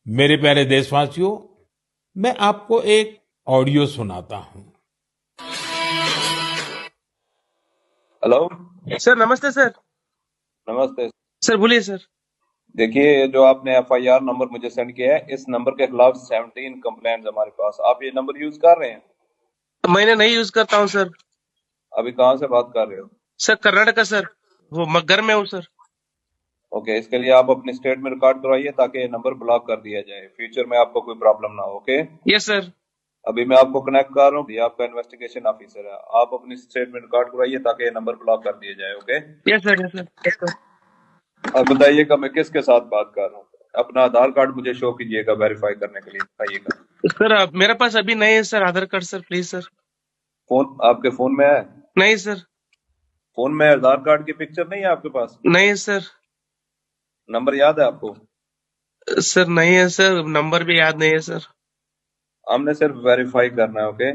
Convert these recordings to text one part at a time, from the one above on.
मेरे प्यारे देशवासियों, मैं आपको एक ऑडियो सुनाता हूं। हेलो। सर नमस्ते सर। नमस्ते। सर बोलिए सर। देखिए, ये जो आपने एफआईआर नंबर मुझे सेंड किया है, इस नंबर के खिलाफ 17 कंप्लेंट्स हमारे पास। आप ये नंबर यूज कर रहे हैं? मैंने नहीं यूज करता हूँ सर। अभी कहाँ से बात कर रहे हो? Sir Karnataka sir. वो घर में हूँ सर। ओके, इसके लिए आप अपनी स्टेट में रिकॉर्ड करवाइए ताकि ये नंबर ब्लॉक कर दिया जाए, फ्यूचर में आपको कोई प्रॉब्लम ना हो। Okay, yes sir. अभी मैं आपको कनेक्ट कर रहा हूँ, ये आपका इन्वेस्टिगेशन ऑफिसर है। आप अपनी स्टेट में रिकॉर्ड करवाइए ताकि ये नंबर ब्लॉक कर दिया जाए। Okay, yes sir yes sir yes sir. अब बताइएगा मैं किसके साथ बात कर रहा हूँ। अपना आधार कार्ड मुझे शो कीजिएगा वेरीफाई करने के लिए, बताइएगा। सर मेरे पास अभी नहीं है sir Aadhaar card sir, please sir. Phone आपके फोन में है? नहीं सर। फोन में आधार कार्ड की पिक्चर नहीं है आपके पास? नहीं है सर। नंबर याद है आपको? सर नहीं है सर, नंबर भी याद नहीं है सर। हमने सिर्फ वेरीफाई करना है। ओके,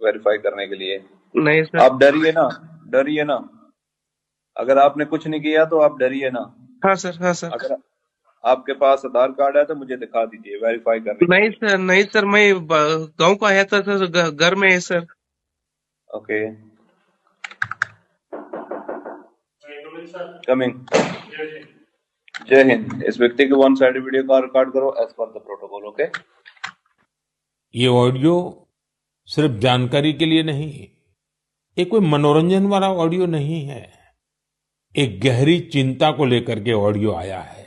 वेरीफाई करने के लिए नहीं सर। आप डरिए ना, डरिए ना। अगर आपने कुछ नहीं किया तो आप डरिए ना। हाँ सर हाँ सर। अगर आपके पास आधार कार्ड है तो मुझे दिखा दीजिए वेरीफाई करने के नहीं लिए। सर नहीं सर, मैं गांव को आया था सर, घर में है सर। Okay, coming. जय हिंद। इस व्यक्ति के वन साइड वीडियो का रिकॉर्ड करो as per the protocol. Okay, ये ऑडियो सिर्फ जानकारी के लिए नहीं, ये कोई मनोरंजन वाला ऑडियो नहीं है। एक गहरी चिंता को लेकर के ऑडियो आया है।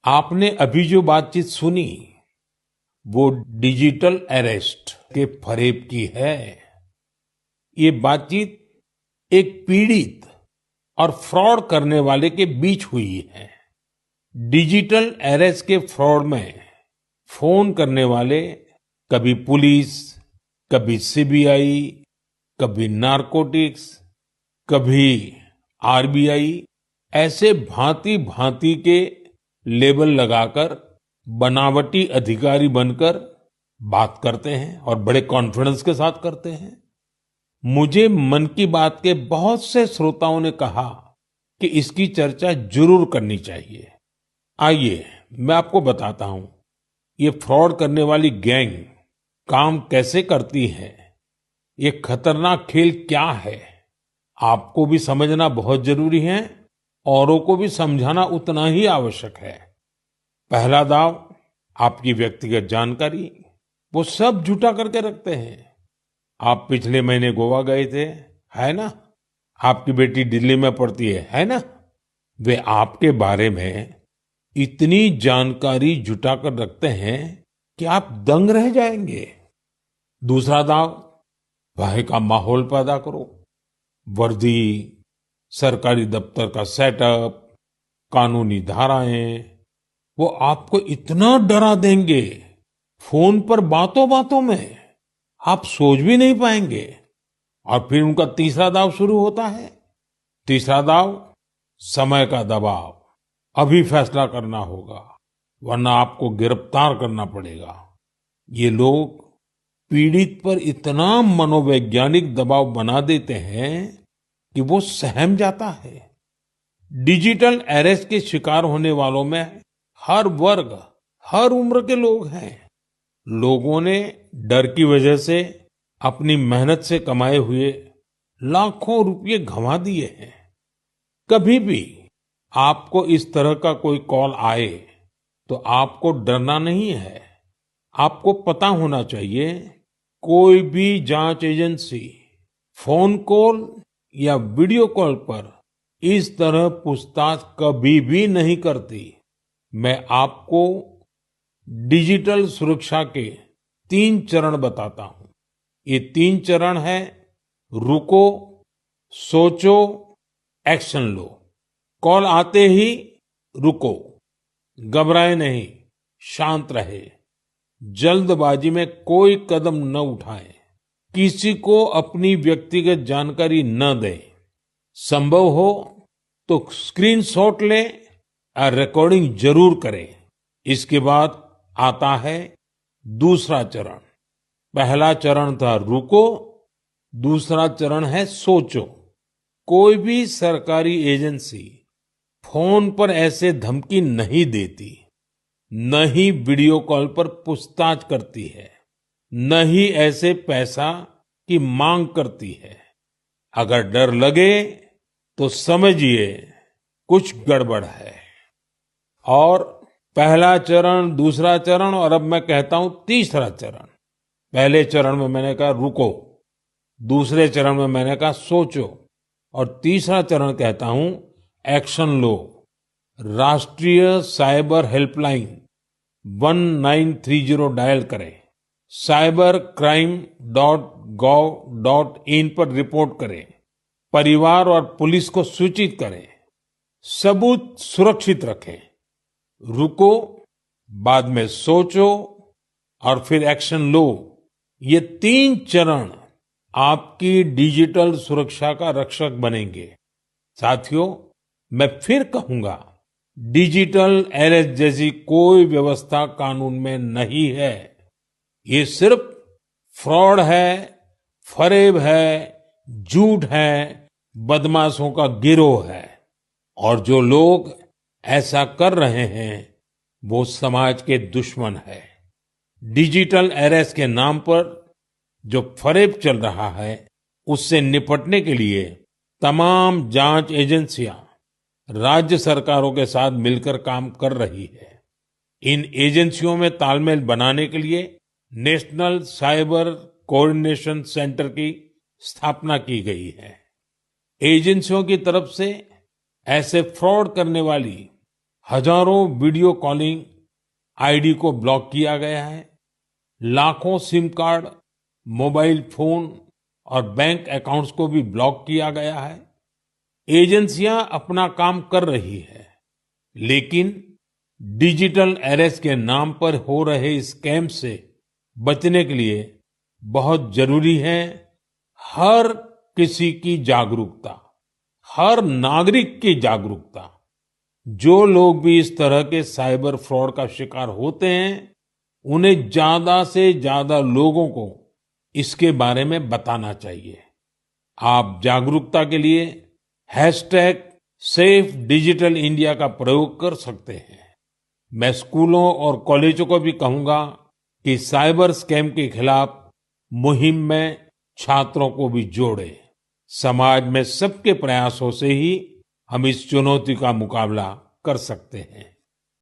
आपने अभी जो बातचीत सुनी, वो डिजिटल अरेस्ट के फरेब की है। ये बातचीत एक पीड़ित और फ्रॉड करने वाले के बीच हुई है। डिजिटल अरेस्ट के फ्रॉड में फोन करने वाले कभी पुलिस, कभी सीबीआई, कभी नारकोटिक्स, कभी आरबीआई, ऐसे भांति भांति के लेबल लगाकर बनावटी अधिकारी बनकर बात करते हैं और बड़े कॉन्फिडेंस के साथ करते हैं। मुझे मन की बात के बहुत से श्रोताओं ने कहा कि इसकी चर्चा जरूर करनी चाहिए। आइए मैं आपको बताता हूं ये फ्रॉड करने वाली गैंग काम कैसे करती है, ये खतरनाक खेल क्या है। आपको भी समझना बहुत जरूरी है, औरों को भी समझाना उतना ही आवश्यक है। पहला दाव, आपकी व्यक्तिगत जानकारी, वो सब जुटा करके रखते हैं। आप पिछले महीने गोवा गए थे, है ना? आपकी बेटी दिल्ली में पढ़ती है ना? वे आपके बारे में इतनी जानकारी जुटा कर रखते हैं कि आप दंग रह जाएंगे। दूसरा दाव, भय का माहौल पैदा करो। वर्दी, सरकारी दफ्तर का सेटअप, कानूनी धाराएं, वो आपको इतना डरा देंगे, फोन पर बातों बातों में आप सोच भी नहीं पाएंगे। और फिर उनका तीसरा दाव शुरू होता है। तीसरा दाव, समय का दबाव। अभी फैसला करना होगा, वरना आपको गिरफ्तार करना पड़ेगा। ये लोग पीड़ित पर इतना मनोवैज्ञानिक दबाव बना देते हैं कि वो सहम जाता है। डिजिटल अरेस्ट के शिकार होने वालों में हर वर्ग, हर उम्र के लोग हैं। लोगों ने डर की वजह से अपनी मेहनत से कमाए हुए लाखों रुपए गंवा दिए हैं। कभी भी आपको इस तरह का कोई कॉल आए तो आपको डरना नहीं है। आपको पता होना चाहिए, कोई भी जांच एजेंसी फोन कॉल या वीडियो कॉल पर इस तरह पूछताछ कभी भी नहीं करती। मैं आपको डिजिटल सुरक्षा के 3 चरण बताता हूं। ये 3 चरण है: रुको, सोचो, एक्शन लो। कॉल आते ही रुको, घबराए नहीं, शांत रहे, जल्दबाजी में कोई कदम न उठाएं, किसी को अपनी व्यक्तिगत जानकारी न दें। संभव हो तो स्क्रीनशॉट लें और रिकॉर्डिंग जरूर करें। इसके बाद आता है दूसरा चरण। पहला चरण था रुको, दूसरा चरण है सोचो। कोई भी सरकारी एजेंसी फोन पर ऐसे धमकी नहीं देती। न ही वीडियो कॉल पर पूछताछ करती है, न ही ऐसे पैसा की मांग करती है। अगर डर लगे तो समझिए कुछ गड़बड़ है। और पहला चरण, दूसरा चरण और अब मैं कहता हूं तीसरा चरण। पहले चरण में मैंने कहा रुको, दूसरे चरण में मैंने कहा सोचो, और तीसरा चरण कहता हूं एक्शन लो। राष्ट्रीय साइबर हेल्पलाइन 1930 डायल करें, cybercrime.gov.in पर रिपोर्ट करें, परिवार और पुलिस को सूचित करें, सबूत सुरक्षित रखें। रुको, बाद में सोचो और फिर एक्शन लो। ये 3 चरण आपकी डिजिटल सुरक्षा का रक्षक बनेंगे। साथियों, मैं फिर कहूंगा, डिजिटल अरेस्ट जैसी कोई व्यवस्था कानून में नहीं है। ये सिर्फ फ्रॉड है, फरेब है, झूठ है, बदमाशों का गिरोह है। और जो लोग ऐसा कर रहे हैं वो समाज के दुश्मन है। डिजिटल अरेस्ट के नाम पर जो फरेब चल रहा है उससे निपटने के लिए तमाम जांच एजेंसियां राज्य सरकारों के साथ मिलकर काम कर रही है। इन एजेंसियों में तालमेल बनाने के लिए नेशनल साइबर कोऑर्डिनेशन सेंटर की स्थापना की गई है। एजेंसियों की तरफ से ऐसे फ्रॉड करने वाली हजारों वीडियो कॉलिंग आईडी को ब्लॉक किया गया है। लाखों सिम कार्ड, मोबाइल फोन और बैंक अकाउंट्स को भी ब्लॉक किया गया है। एजेंसियां अपना काम कर रही है, लेकिन डिजिटल अरेस्ट के नाम पर हो रहे स्कैम से बचने के लिए बहुत जरूरी है हर किसी की जागरूकता, हर नागरिक की जागरूकता। जो लोग भी इस तरह के साइबर फ्रॉड का शिकार होते हैं, उन्हें ज्यादा से ज्यादा लोगों को इसके बारे में बताना चाहिए। आप जागरूकता के लिए #सेफ डिजिटल इंडिया का प्रयोग कर सकते हैं। मैं स्कूलों और कॉलेजों को भी कहूंगा कि साइबर स्कैम के खिलाफ मुहिम में छात्रों को भी जोड़ें। समाज में सबके प्रयासों से ही हम इस चुनौती का मुकाबला कर सकते हैं।